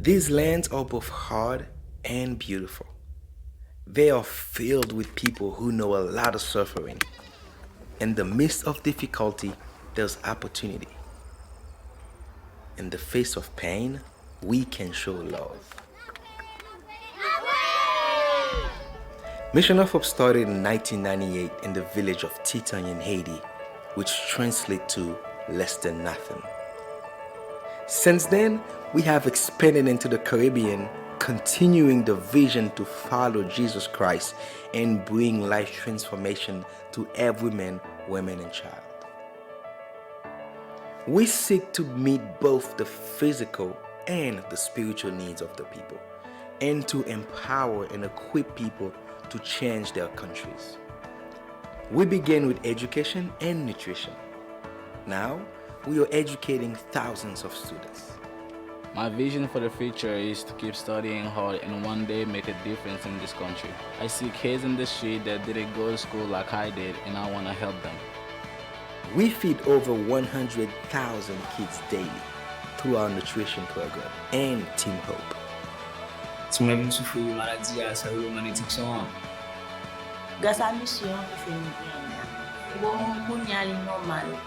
These lands are both hard and beautiful. They are filled with people who know a lot of suffering. In the midst of difficulty, there's opportunity. In the face of pain, we can show love. Mission of Hope started in 1998 in the village of Teton in Haiti, which translates to less than nothing. Since then, we have expanded into the Caribbean, continuing the vision to follow Jesus Christ and bring life transformation to every man, woman, and child. We seek to meet both the physical and the spiritual needs of the people, and to empower and equip people to change their countries. We begin with education and nutrition. Now, we are educating thousands of students. My vision for the future is to keep studying hard and one day make a difference in this country. I see kids in the street that didn't go to school like I did, and I want to help them. We feed over 100,000 kids daily through our nutrition program and Team Hope. Tumeweza kusufuru maradhi ya salulo manitiksona. Gasa mission kufanya. Bo munyali normal.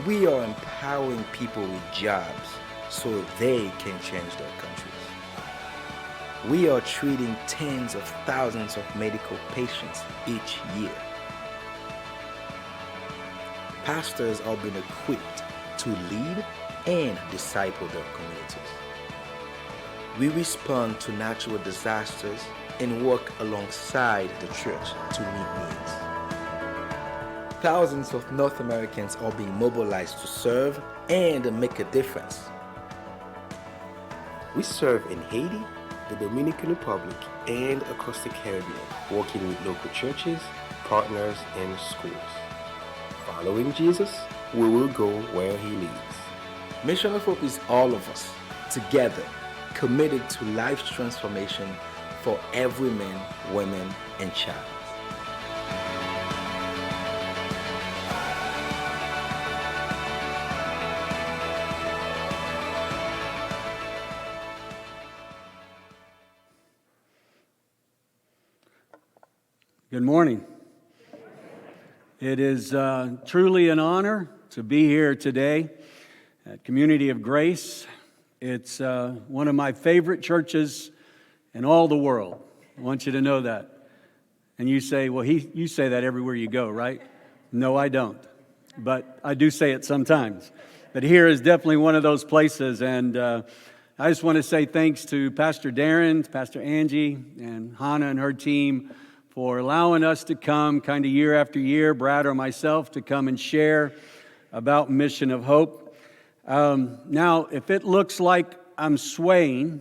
We are empowering people with jobs so they can change their countries. We are treating tens of thousands of medical patients each year. Pastors are being equipped to lead and disciple their communities. We respond to natural disasters and work alongside the church to meet needs. Thousands of North Americans are being mobilized to serve and make a difference. We serve in Haiti, the Dominican Republic, and across the Caribbean, working with local churches, partners, and schools. Following Jesus, we will go where He leads. Mission of Hope is all of us, together, committed to life transformation for every man, woman, and child. Good morning. It is truly an honor to be here today at Community of Grace. It's one of my favorite churches in all the world. I want you to know that. And you say, well, you say that everywhere you go, right? No, I don't. But I do say it sometimes. But here is definitely one of those places. And I just want to say thanks to Pastor Darren, Pastor Angie, and Hannah and her team for allowing us to come kind of year after year, Brad or myself, to come and share about Mission of Hope. Now, if it looks like I'm swaying,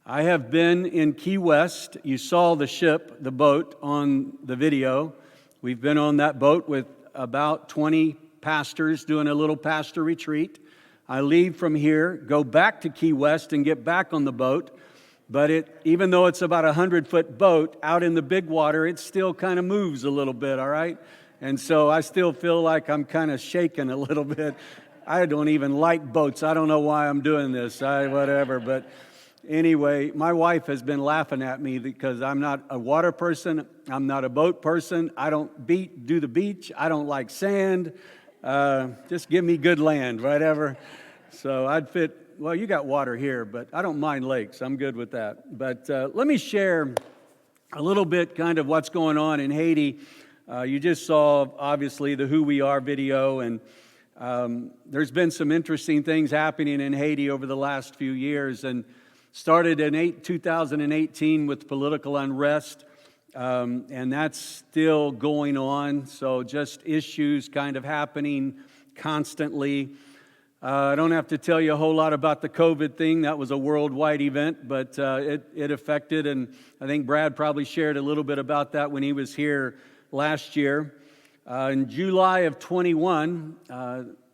I have been in Key West. You saw the ship, the boat, on the video. We've been on that boat with about 20 pastors doing a little pastor retreat. I leave from here, go back to Key West, and get back on the boat. But even though it's about a 100-foot boat, out in the big water, it still kind of moves a little bit, all right? And so I still feel like I'm kind of shaking a little bit. I don't even like boats. I don't know why I'm doing this, whatever. But anyway, my wife has been laughing at me because I'm not a water person. I'm not a boat person. I don't do the beach. I don't like sand. Just give me good land, whatever. So I'd fit. Well, you got water here, but I don't mind lakes. I'm good with that. But let me share a little bit kind of what's going on in Haiti. You just saw, obviously, the Who We Are video, and there's been some interesting things happening in Haiti over the last few years, and started in 2018 with political unrest, and that's still going on. So just issues kind of happening constantly. I don't have to tell you a whole lot about the COVID thing. That was a worldwide event, but it affected, and I think Brad probably shared a little bit about that when he was here last year. In July of 21,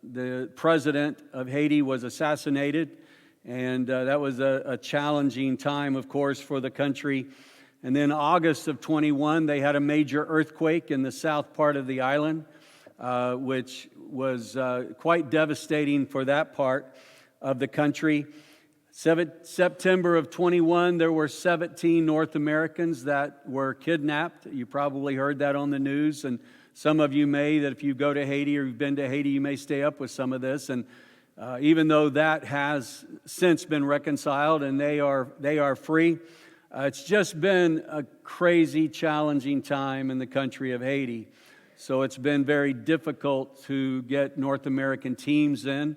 the president of Haiti was assassinated, and that was a challenging time, of course, for the country. And then August of 21, they had a major earthquake in the south part of the island, which was quite devastating for that part of the country. September of 21, there were 17 North Americans that were kidnapped. You probably heard that on the news, and some of you may, that if you go to Haiti or you've been to Haiti, you may stay up with some of this. And even though that has since been reconciled and they are free, it's just been a crazy, challenging time in the country of Haiti. So it's been very difficult to get North American teams in.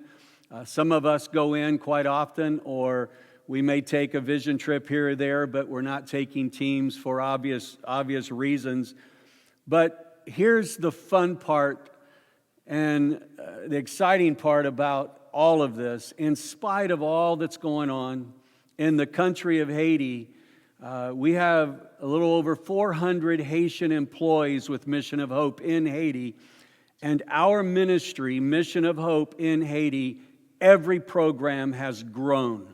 Some of us go in quite often, or we may take a vision trip here or there, but we're not taking teams for obvious reasons. But here's the fun part and the exciting part about all of this. In spite of all that's going on in the country of Haiti, we have a little over 400 Haitian employees with Mission of Hope in Haiti. And our ministry, Mission of Hope in Haiti, every program has grown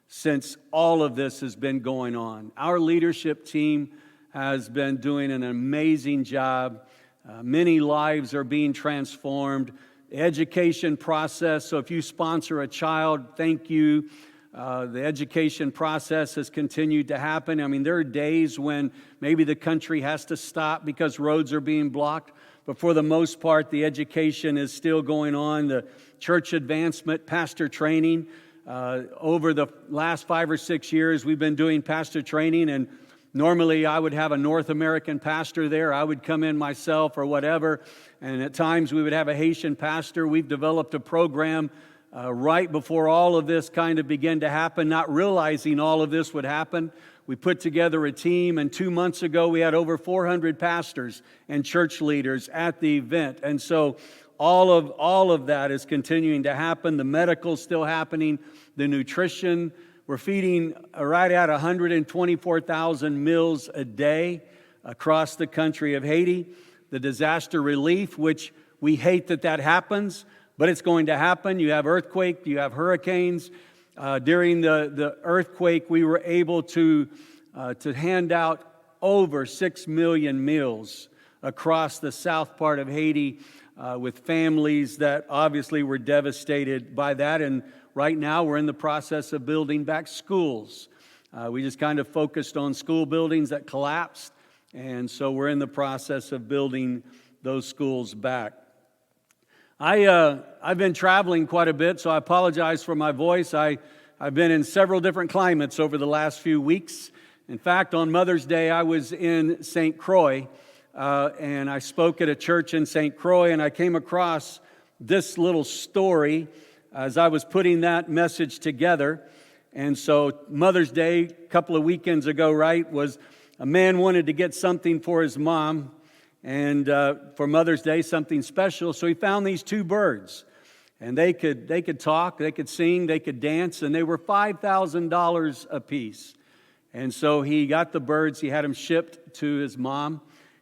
since all of this has been going on. Our leadership team has been doing an amazing job. Many lives are being transformed. The education process, so if you sponsor a child, thank you. The education process has continued to happen. I mean, there are days when maybe the country has to stop because roads are being blocked. But for the most part, the education is still going on. The church advancement, pastor training. Over the last 5 or 6 years, we've been doing pastor training, and normally I would have a North American pastor there. I would come in myself or whatever, and at times we would have a Haitian pastor. We've developed a program right before all of this kind of began to happen, not realizing all of this would happen. We put together a team, and 2 months ago we had over 400 pastors and church leaders at the event. And so all of that is continuing to happen. The medical's still happening. The nutrition, we're feeding right at 124,000 meals a day across the country of Haiti. The disaster relief, which we hate that happens, but it's going to happen. You have earthquake, you have hurricanes. During the earthquake, we were able to hand out over 6 million meals across the south part of Haiti with families that obviously were devastated by that. And right now, we're in the process of building back schools. We just kind of focused on school buildings that collapsed, and so we're in the process of building those schools back. I've been traveling quite a bit, so I apologize for my voice. I've been in several different climates over the last few weeks. In fact, on Mother's Day, I was in St. Croix, and I spoke at a church in St. Croix, and I came across this little story as I was putting that message together. And so Mother's Day, a couple of weekends ago, right, was a man wanted to get something for his mom, and for Mother's Day, something special. So he found these 2 birds, and they could talk, they could sing, they could dance, and they were $5,000 apiece. And so he got the birds, he had them shipped to his mom.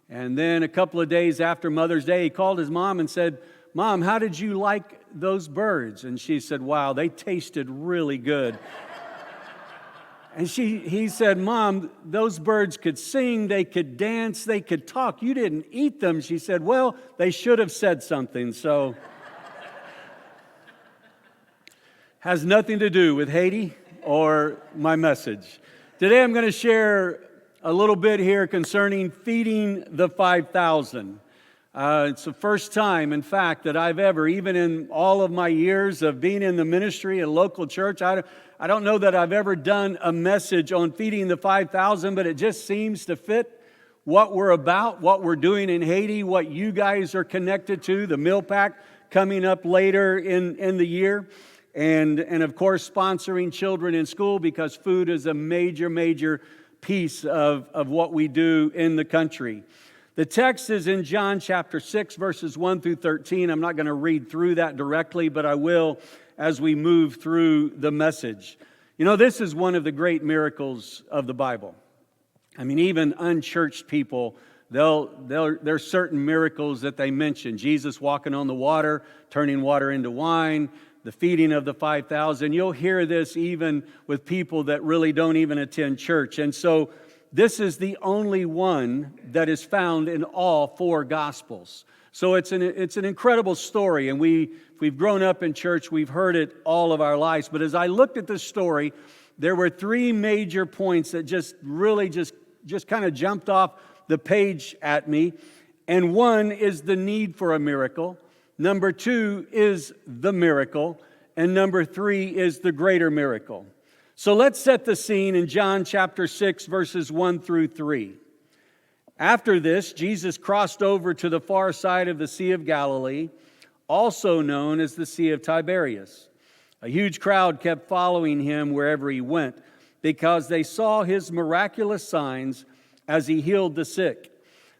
And then a couple of days after Mother's Day, he called his mom and said, "Mom, how did you like those birds?" And she said, "Wow, they tasted really good." And he said, "Mom, those birds could sing, they could dance, they could talk. You didn't eat them." She said, "Well, they should have said something." So, has nothing to do with Haiti or my message. Today I'm going to share a little bit here concerning feeding the 5,000. It's the first time, in fact, that I've ever, even in all of my years of being in the ministry at a local church, I don't know that I've ever done a message on feeding the 5,000, but it just seems to fit what we're about, what we're doing in Haiti, what you guys are connected to, the meal pack coming up later in the year, and of course sponsoring children in school, because food is a major piece of what we do in the country. The text is in John chapter 6, verses 1 through 13. I'm not going to read through that directly, but I will as we move through the message. You know, this is one of the great miracles of the Bible. I mean, even unchurched people, there's certain miracles that they mention. Jesus walking on the water, turning water into wine, the feeding of the 5,000. You'll hear this even with people that really don't even attend church. And so this is the only one that is found in all 4 Gospels. So it's an incredible story, and we've grown up in church, we've heard it all of our lives. But as I looked at this story, there were three major points that just kind of jumped off the page at me. And one is the need for a miracle. Number two is the miracle. And number three is the greater miracle. So let's set the scene in John chapter 6, verses 1 through 3. After this, Jesus crossed over to the far side of the Sea of Galilee, also known as the Sea of Tiberias. A huge crowd kept following him wherever he went, because they saw his miraculous signs as he healed the sick.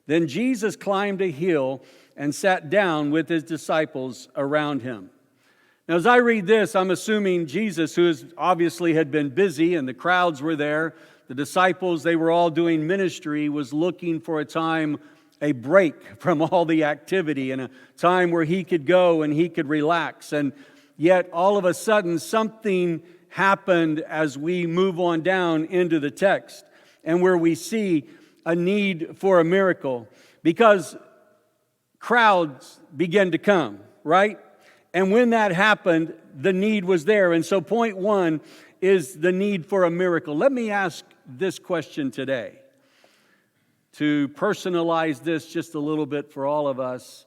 Then Jesus climbed a hill and sat down with his disciples around him. Now, as I read this, I'm assuming Jesus, who obviously had been busy and the crowds were there, the disciples, they were all doing ministry, was looking for a time, a break from all the activity and a time where he could go and he could relax. And yet, all of a sudden, something happened as we move on down into the text and where we see a need for a miracle, because crowds began to come, right? And when that happened, the need was there. And so point one is the need for a miracle. Let me ask this question today, to personalize this just a little bit for all of us.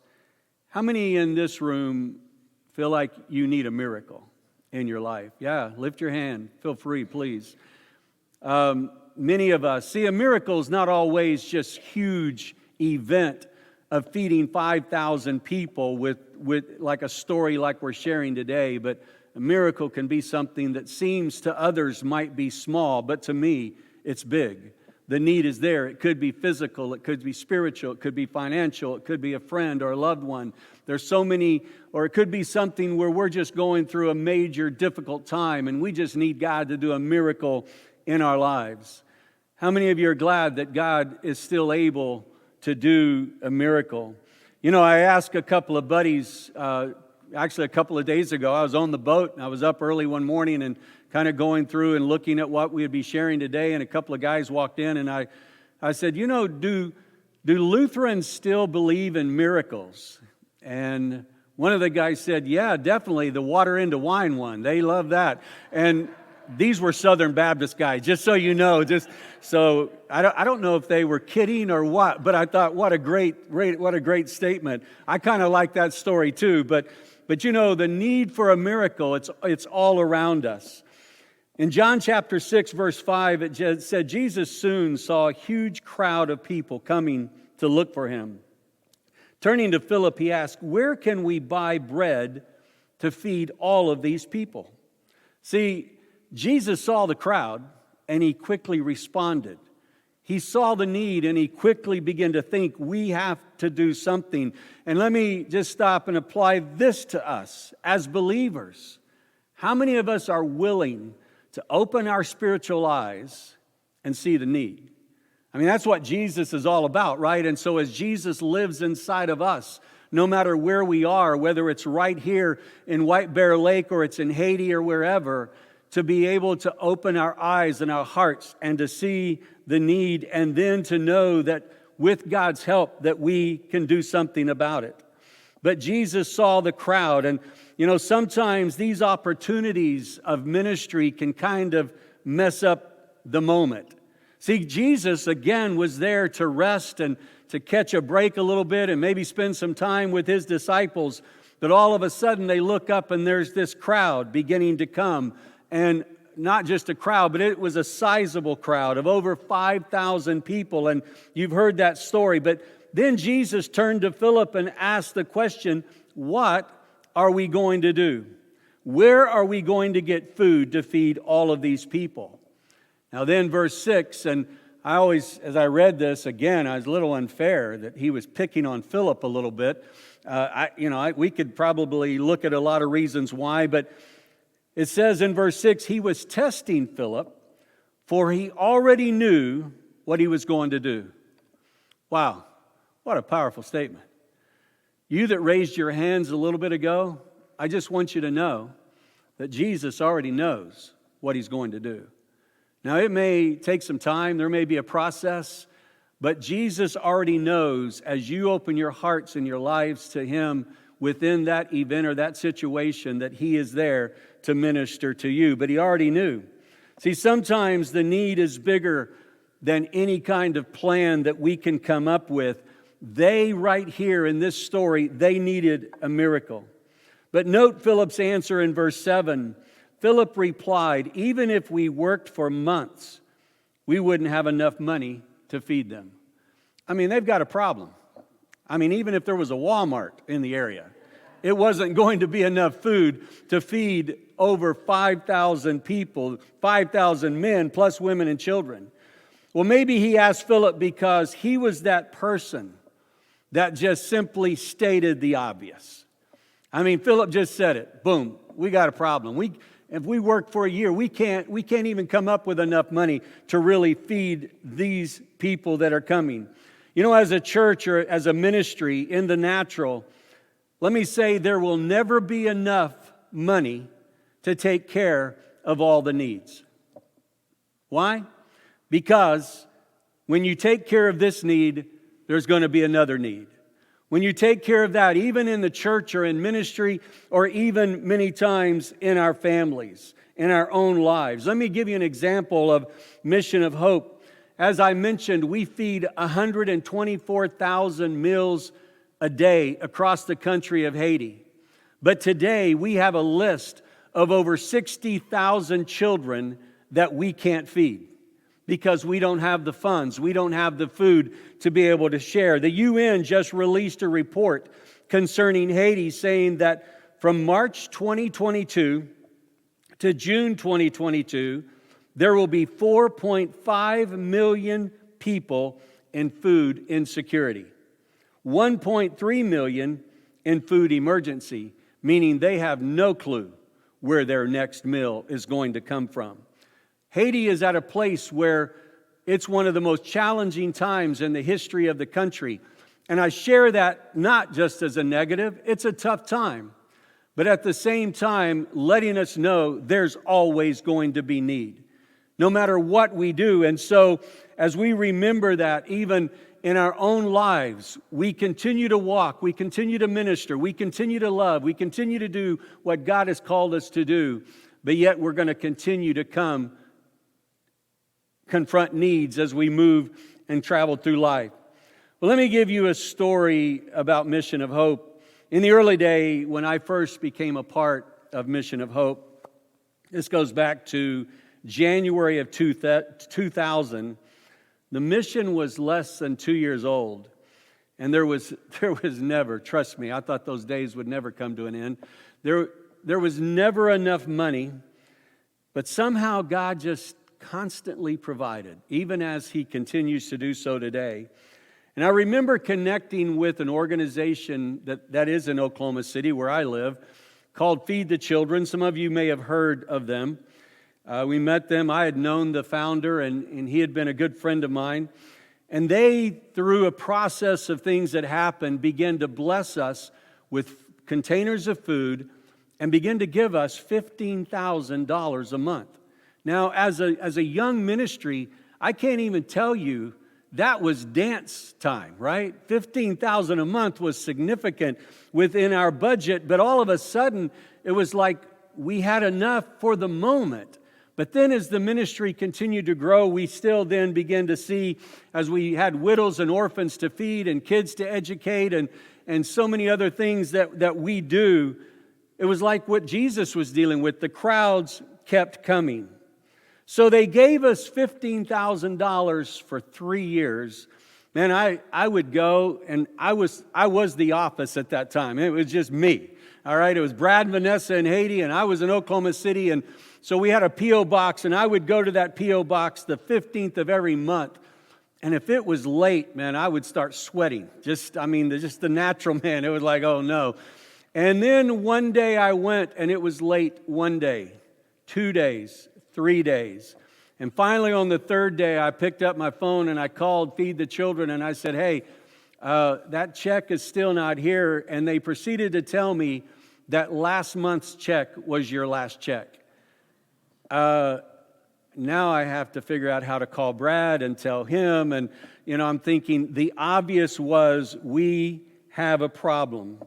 How many in this room feel like you need a miracle in your life? Yeah, lift your hand. Feel free, please. Many of us. See, a miracle is not always just huge event of feeding 5,000 people with like a story like we're sharing today, but a miracle can be something that seems to others might be small, but to me, it's big. The need is there. It could be physical, it could be spiritual, it could be financial, it could be a friend or a loved one. There's so many, or it could be something where we're just going through a major difficult time and we just need God to do a miracle in our lives. How many of you are glad that God is still able to do a miracle? You know, I asked a couple of buddies, actually a couple of days ago, I was on the boat and I was up early one morning and kind of going through and looking at what we would be sharing today, and a couple of guys walked in and I said, you know, do Lutherans still believe in miracles? And one of the guys said, yeah, definitely, the water into wine one. They love that. And these were Southern Baptist guys, just so you know. Just so I don't know if they were kidding or what, but I thought, what a great statement. I kind of like that story too. But you know, the need for a miracle, it's all around us. In John chapter 6, verse 5, it said, Jesus soon saw a huge crowd of people coming to look for him. Turning to Philip, he asked, where can we buy bread to feed all of these people? See, Jesus saw the crowd and he quickly responded. He saw the need and he quickly began to think, we have to do something. And let me just stop and apply this to us as believers. How many of us are willing to open our spiritual eyes and see the need? I mean, that's what Jesus is all about, right? And so as Jesus lives inside of us, no matter where we are, whether it's right here in White Bear Lake or it's in Haiti or wherever, to be able to open our eyes and our hearts and to see the need, and then to know that with God's help that we can do something about it. But Jesus saw the crowd, and you know, sometimes these opportunities of ministry can kind of mess up the moment. See, Jesus again was there to rest and to catch a break a little bit and maybe spend some time with his disciples, but all of a sudden they look up and there's this crowd beginning to come. And not just a crowd, but it was a sizable crowd of over 5,000 people. And you've heard that story. But then Jesus turned to Philip and asked the question, what are we going to do? Where are we going to get food to feed all of these people? Now then, verse 6, and I always, as I read this, again, I was a little unfair that he was picking on Philip a little bit. We could probably look at a lot of reasons why, but it says in verse 6, he was testing Philip, for he already knew what he was going to do. Wow, what a powerful statement. You that raised your hands a little bit ago, I just want you to know that Jesus already knows what he's going to do. Now, it may take some time, there may be a process, but Jesus already knows as you open your hearts and your lives to him within that event or that situation that he is there to minister to you. But he already knew. See, sometimes the need is bigger than any kind of plan that we can come up with. They, right here in this story, they needed a miracle. But note Philip's answer in verse 7. Philip replied, even if we worked for months, we wouldn't have enough money to feed them. I mean, they've got a problem. I mean, even if there was a Walmart in the area, it wasn't going to be enough food to feed over 5,000 people, 5,000 men, plus women and children. Well, maybe he asked Philip because he was that person that just simply stated the obvious. I mean, Philip just said it. Boom, we got a problem. If we work for a year, we can't even come up with enough money to really feed these people that are coming. You know, as a church or as a ministry in the natural, let me say there will never be enough money to take care of all the needs. Why? Because when you take care of this need, there's going to be another need. When you take care of that, even in the church or in ministry, or even many times in our families, in our own lives. Let me give you an example of Mission of Hope. As I mentioned, we feed 124,000 meals a day across the country of Haiti. But today we have a list of over 60,000 children that we can't feed because we don't have the funds, we don't have the food to be able to share. The UN just released a report concerning Haiti saying that from March 2022 to June 2022, there will be 4.5 million people in food insecurity, 1.3 million in food emergency, meaning they have no clue where their next meal is going to come from. Haiti is at a place where it's one of the most challenging times in the history of the country. And I share that not just as a negative, it's a tough time. But at the same time, letting us know there's always going to be need, no matter what we do. And so as we remember that, even in our own lives, we continue to walk, we continue to minister, we continue to love, we continue to do what God has called us to do, but yet we're going to continue to confront needs as we move and travel through life. Well, let me give you a story about Mission of Hope. In the early day, when I first became a part of Mission of Hope, this goes back to January of 2000, the mission was less than 2 years old. And there was never, trust me, I thought those days would never come to an end. There was never enough money, but somehow God just constantly provided, even as He continues to do so today. And I remember connecting with an organization that is in Oklahoma City, where I live, called Feed the Children. Some of you may have heard of them. We met them. I had known the founder, and he had been a good friend of mine. And they, through a process of things that happened, began to bless us with containers of food and begin to give us $15,000 a month. Now, as a young ministry, I can't even tell you that was dance time, right? $15,000 a month was significant within our budget, but all of a sudden, it was like we had enough for the moment. But then as the ministry continued to grow, we still then began to see, as we had widows and orphans to feed and kids to educate and so many other things that we do, it was like what Jesus was dealing with. The crowds kept coming. So they gave us $15,000 for 3 years. Man, I would go, and I was the office at that time. It was just me, all right? It was Brad and Vanessa in Haiti, and I was in Oklahoma City, and so we had a P.O. box, and I would go to that P.O. box the 15th of every month. And if it was late, man, I would start sweating. Just the natural man. It was like, oh no. And then one day I went, and it was late one day, 2 days, 3 days. And finally on the third day, I picked up my phone and I called Feed the Children, and I said, hey, that check is still not here. And they proceeded to tell me that last month's check was your last check. Now I have to figure out how to call Brad and tell him. And, I'm thinking the obvious was we have a problem.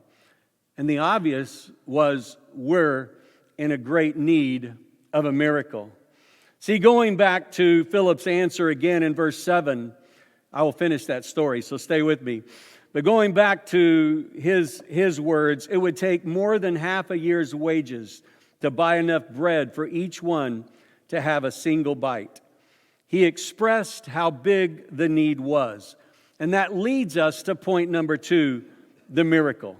And the obvious was we're in a great need of a miracle. See, going back to Philip's answer again in verse 7, I will finish that story, so stay with me. But going back to his words, it would take more than half a year's wages to buy enough bread for each one to have a single bite. He expressed how big the need was. And that leads us to point number 2, the miracle.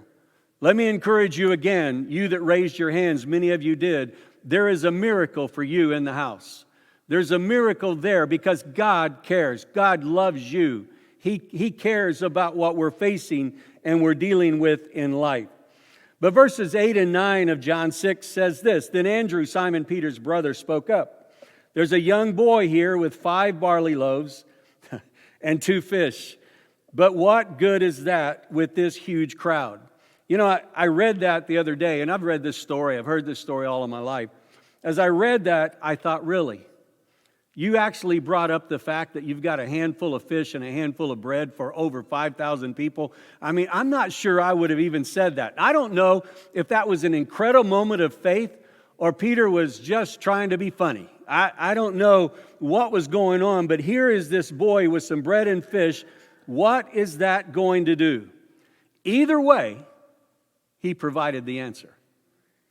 Let me encourage you again, you that raised your hands, many of you did. There is a miracle for you in the house. There's a miracle there because God cares. God loves you. He cares about what we're facing and we're dealing with in life. But verses 8 and 9 of John 6 says this, Then Andrew, Simon Peter's brother, spoke up. There's a young boy here with 5 barley loaves and 2 fish. But what good is that with this huge crowd? You know, I read that the other day, and I've read this story. I've heard this story all of my life. As I read that, I thought, really? You actually brought up the fact that you've got a handful of fish and a handful of bread for over 5,000 people? I mean, I'm not sure I would have even said that. I don't know if that was an incredible moment of faith or Peter was just trying to be funny. I don't know what was going on, but here is this boy with some bread and fish. What is that going to do? Either way, he provided the answer.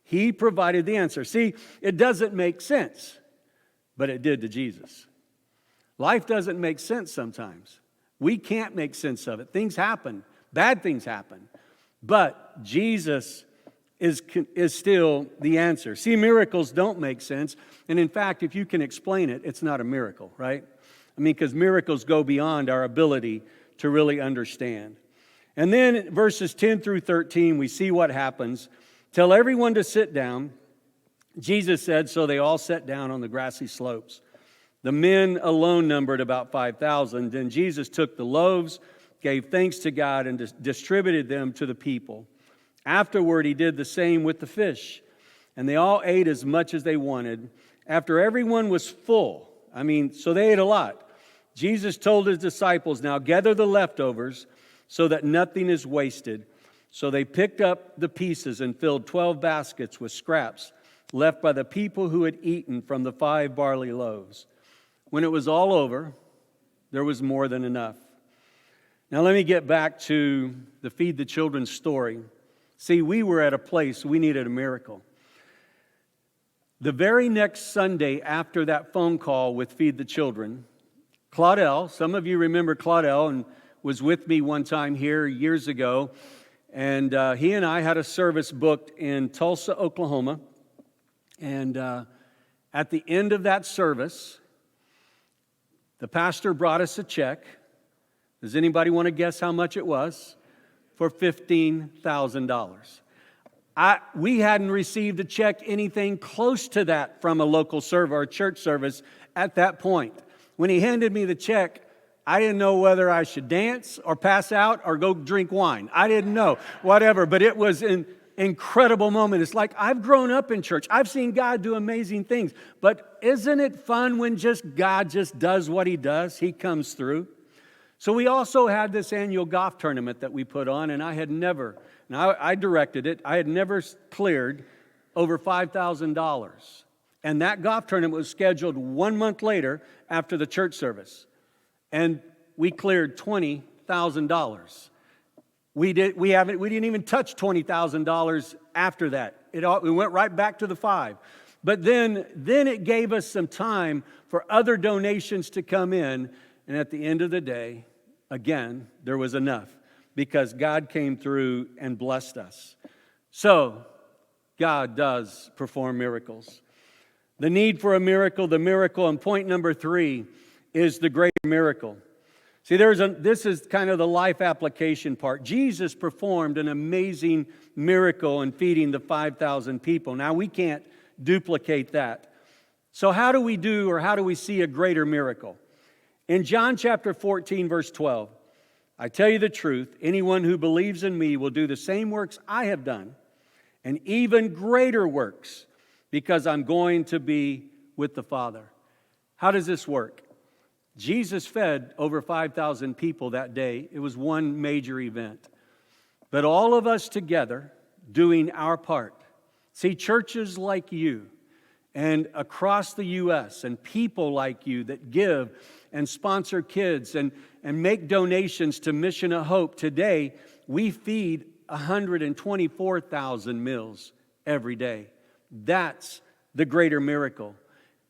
He provided the answer. See, it doesn't make sense, but it did to Jesus. Life doesn't make sense sometimes. We can't make sense of it. Things happen. Bad things happen. But Jesus is still the answer. See, miracles don't make sense. And in fact, if you can explain it, it's not a miracle, right? I mean, because miracles go beyond our ability to really understand. And then verses 10 through 13, we see what happens. Tell everyone to sit down. Jesus said, so they all sat down on the grassy slopes. The men alone numbered about 5,000. Then Jesus took the loaves, gave thanks to God, and distributed them to the people. Afterward, he did the same with the fish. And they all ate as much as they wanted. After everyone was full, so they ate a lot. Jesus told his disciples, now gather the leftovers so that nothing is wasted. So they picked up the pieces and filled 12 baskets with scraps left by the people who had eaten from the 5 barley loaves. When it was all over, there was more than enough. Now let me get back to the Feed the Children story. See, we were at a place we needed a miracle. The very next Sunday after that phone call with Feed the Children, Claudel, some of you remember Claudel and was with me one time here years ago, and he and I had a service booked in Tulsa, Oklahoma. And at the end of that service, the pastor brought us a check. Does anybody want to guess how much it was? For $15,000. We hadn't received a check anything close to that from a local server or church service at that point. When he handed me the check, I didn't know whether I should dance or pass out or go drink wine. I didn't know, whatever, but it was an incredible moment. It's like I've grown up in church. I've seen God do amazing things, but isn't it fun when God just does what he does? He comes through. So we also had this annual golf tournament that we put on, and I directed it. I had never cleared over $5,000. And that golf tournament was scheduled 1 month later after the church service. And we cleared $20,000. We didn't even touch $20,000 after that. We went right back to the 5. But then it gave us some time for other donations to come in. And at the end of the day, again, there was enough because God came through and blessed us. So, God does perform miracles. The need for a miracle, the miracle, and point number 3 is the greater miracle. See, this is kind of the life application part. Jesus performed an amazing miracle in feeding the 5,000 people. Now, we can't duplicate that. So how do we see a greater miracle? In John chapter 14, verse 12, I tell you the truth, anyone who believes in me will do the same works I have done, and even greater works, because I'm going to be with the Father. How does this work? Jesus fed over 5,000 people that day. It was one major event. But all of us together, doing our part. See, churches like you and across the U.S. and people like you that give and sponsor kids and make donations to Mission of Hope. Today, we feed 124,000 meals every day. That's the greater miracle.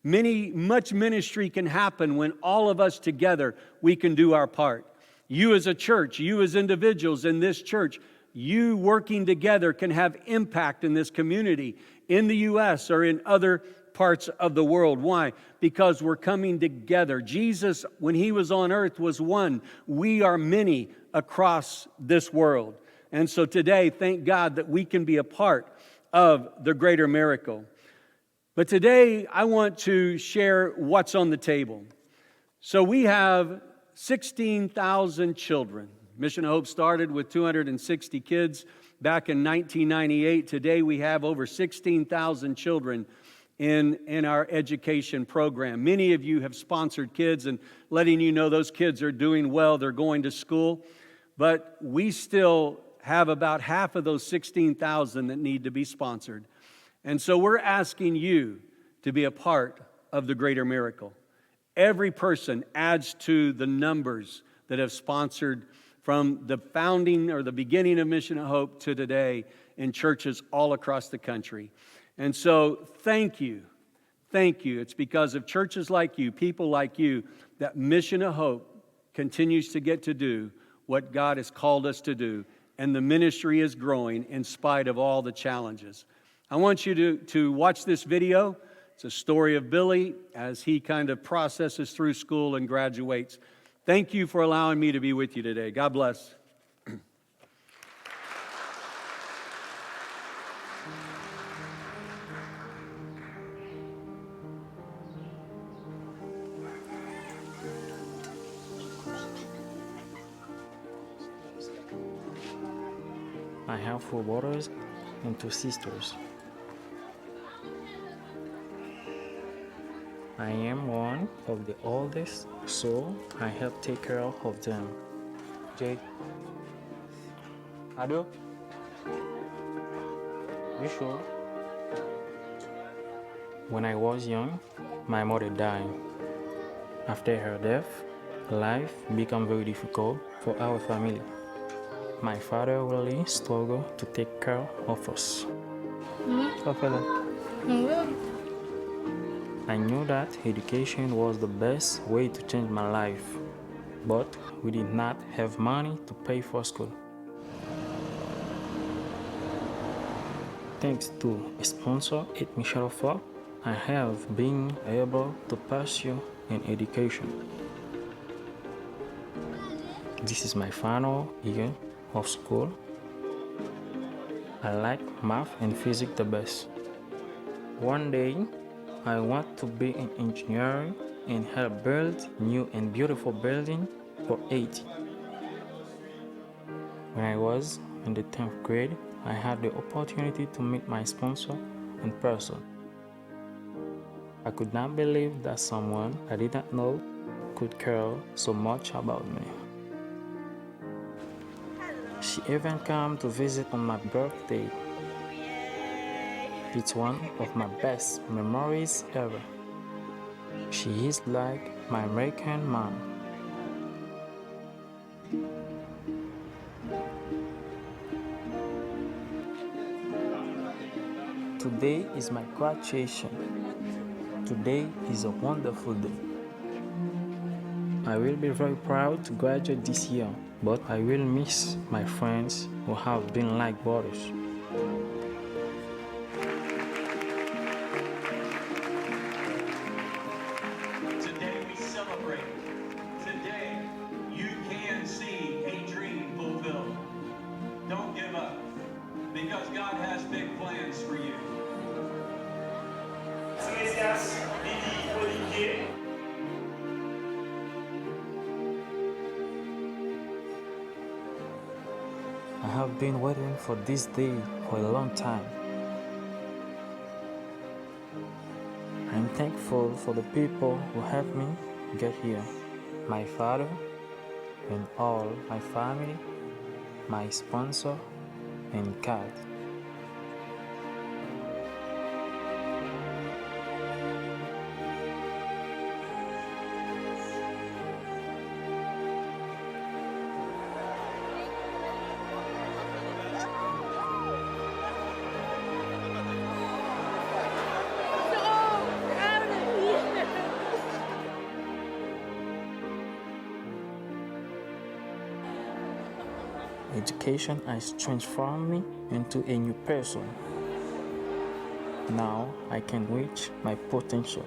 Much ministry can happen when all of us together, we can do our part. You as a church, you as individuals in this church, you working together can have impact in this community, in the U.S. or in other parts of the world. Why? Because we're coming together. Jesus, when he was on earth, was one. We are many across this world. And so today, thank God that we can be a part of the greater miracle. But today, I want to share what's on the table. So we have 16,000 children. Mission of Hope started with 260 kids back in 1998. Today, we have over 16,000 children in our education program. Many of you have sponsored kids and letting you know those kids are doing well, they're going to school. But we still have about half of those 16,000 that need to be sponsored. And so we're asking you to be a part of the greater miracle. Every person adds to the numbers that have sponsored from the founding or the beginning of Mission of Hope to today in churches all across the country. And so thank you. Thank you. It's because of churches like you, people like you, that Mission of Hope continues to get to do what God has called us to do. And the ministry is growing in spite of all the challenges. I want you to watch this video. It's a story of Billy as he kind of processes through school and graduates. Thank you for allowing me to be with you today. God bless. I have 4 brothers and 2 sisters. I am one of the oldest, so I help take care of them. Jake. Ado? You sure? When I was young, my mother died. After her death, life became very difficult for our family. My father really struggled to take care of us. I knew that education was the best way to change my life, but we did not have money to pay for school. Thanks to a sponsor at Mission of Hope, I have been able to pursue an education. This is my final year of school. I like math and physics the best. One day, I want to be an engineer and help build new and beautiful buildings for Haiti. When I was in the 10th grade, I had the opportunity to meet my sponsor in person. I could not believe that someone I did not know could care so much about me. She even came to visit on my birthday. It's one of my best memories ever. She is like my American mom. Today is my graduation. Today is a wonderful day. I will be very proud to graduate this year, but I will miss my friends who have been like brothers. Today we celebrate. Today you can see a dream fulfilled. Don't give up, because God has big plans for you. I have been waiting for this day for a long time. I'm thankful for the people who helped me get here. My father and all my family, my sponsor and God. Education has transformed me into a new person. Now I can reach my potential.